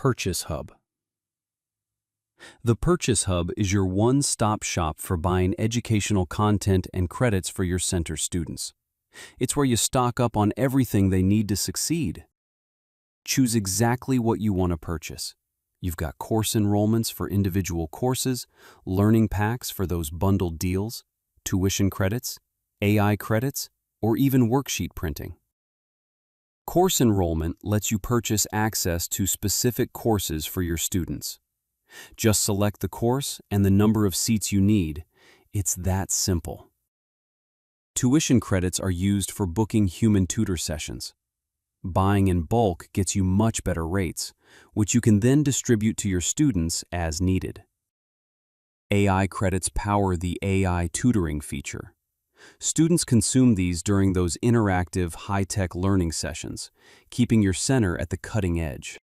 Purchase Hub. The Purchase Hub is your one-stop shop for buying educational content and credits for your center students. It's where you stock up on everything they need to succeed. Choose exactly what you want to purchase. You've got course enrollments for individual courses, learning packs for those bundled deals, tuition credits, AI credits, or even worksheet printing. Course enrollment lets you purchase access to specific courses for your students. Just select the course and the number of seats you need. It's that simple. Tuition credits are used for booking human tutor sessions. Buying in bulk gets you much better rates, which you can then distribute to your students as needed. AI credits power the AI tutoring feature. Students consume these during those interactive, high-tech learning sessions, keeping your center at the cutting edge.